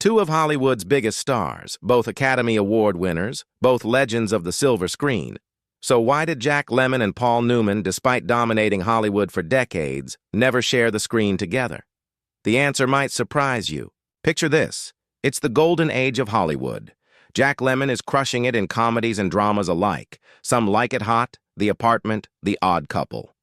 Two of Hollywood's biggest stars, both Academy Award winners, both legends of the silver screen. So why did Jack Lemmon and Paul Newman, despite dominating Hollywood for decades, never share the screen together? The answer might surprise you. Picture this. It's the golden age of Hollywood. Jack Lemmon is crushing it in comedies and dramas alike. Some Like It Hot, The Apartment, The Odd Couple.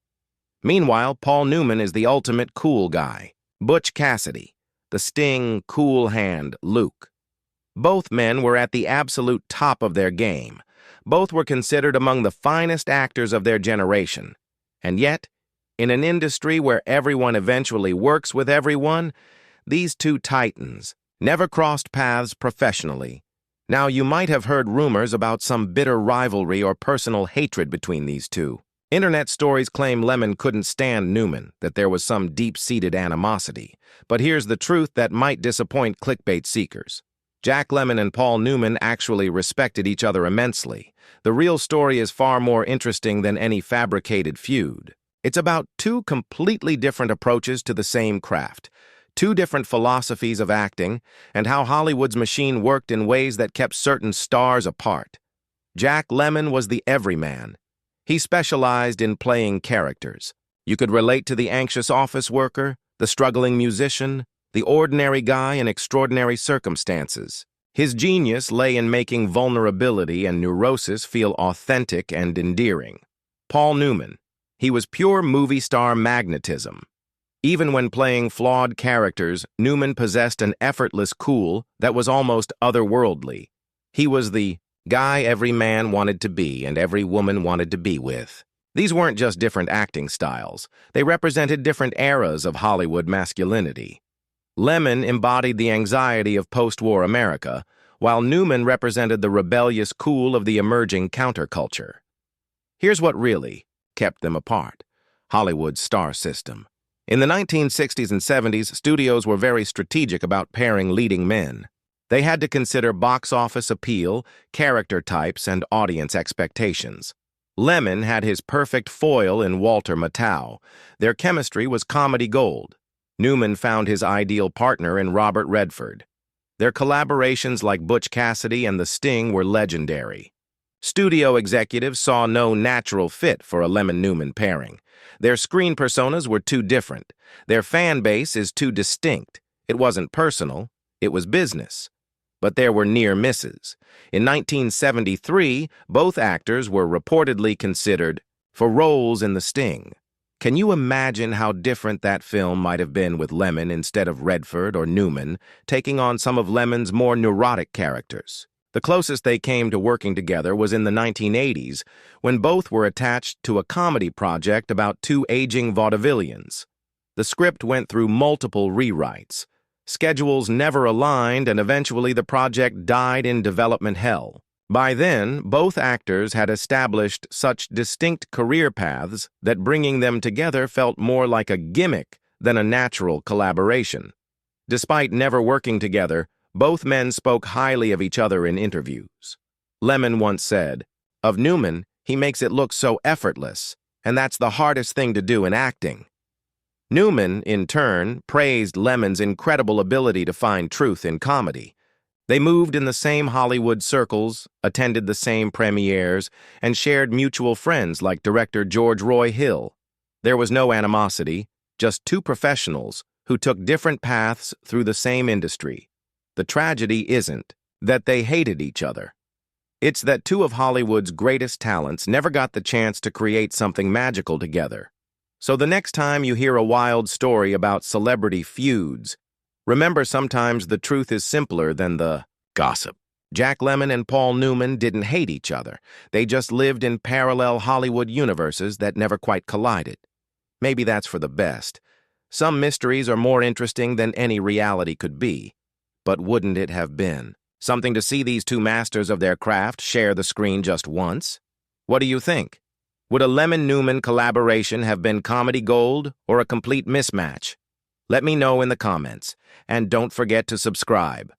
Meanwhile, Paul Newman is the ultimate cool guy. Butch Cassidy. The Sting, cool hand, Luke. Both men were at the absolute top of their game. Both were considered among the finest actors of their generation. And yet, in an industry where everyone eventually works with everyone, these two titans never crossed paths professionally. Now, you might have heard rumors about some bitter rivalry or personal hatred between these two. Internet stories claim Lemmon couldn't stand Newman, that there was some deep-seated animosity. But here's the truth that might disappoint clickbait seekers. Jack Lemmon and Paul Newman actually respected each other immensely. The real story is far more interesting than any fabricated feud. It's about two completely different approaches to the same craft, two different philosophies of acting, and how Hollywood's machine worked in ways that kept certain stars apart. Jack Lemmon was the everyman. He specialized in playing characters. You could relate to the anxious office worker, the struggling musician, the ordinary guy in extraordinary circumstances. His genius lay in making vulnerability and neurosis feel authentic and endearing. Paul Newman. He was pure movie star magnetism. Even when playing flawed characters, Newman possessed an effortless cool that was almost otherworldly. He was the guy every man wanted to be and every woman wanted to be with. These weren't just different acting styles. They represented different eras of Hollywood masculinity. Lemmon embodied the anxiety of post-war America, while Newman represented the rebellious cool of the emerging counterculture. Here's what really kept them apart: Hollywood's star system. In the 1960s and 70s, studios were very strategic about pairing leading men. They had to consider box office appeal, character types, and audience expectations. Lemmon had his perfect foil in Walter Matthau. Their chemistry was comedy gold. Newman found his ideal partner in Robert Redford. Their collaborations like Butch Cassidy and The Sting were legendary. Studio executives saw no natural fit for a Lemmon-Newman pairing. Their screen personas were too different. Their fan base is too distinct. It wasn't personal, it was business. But there were near misses. In 1973, both actors were reportedly considered for roles in The Sting. Can you imagine how different that film might have been with Lemmon instead of Redford or Newman, taking on some of Lemmon's more neurotic characters? The closest they came to working together was in the 1980s, when both were attached to a comedy project about two aging vaudevillians. The script went through multiple rewrites. Schedules never aligned, and eventually the project died in development hell. By then, both actors had established such distinct career paths that bringing them together felt more like a gimmick than a natural collaboration. Despite never working together, both men spoke highly of each other in interviews. Lemmon once said, "Of Newman, he makes it look so effortless, and that's the hardest thing to do in acting." Newman, in turn, praised Lemmon's incredible ability to find truth in comedy. They moved in the same Hollywood circles, attended the same premieres, and shared mutual friends like director George Roy Hill. There was no animosity, just two professionals who took different paths through the same industry. The tragedy isn't that they hated each other. It's that two of Hollywood's greatest talents never got the chance to create something magical together. So the next time you hear a wild story about celebrity feuds, remember sometimes the truth is simpler than the gossip. Jack Lemmon and Paul Newman didn't hate each other. They just lived in parallel Hollywood universes that never quite collided. Maybe that's for the best. Some mysteries are more interesting than any reality could be. But wouldn't it have been something to see these two masters of their craft share the screen just once? What do you think? Would a Lemmon-Newman collaboration have been comedy gold or a complete mismatch? Let me know in the comments, and don't forget to subscribe.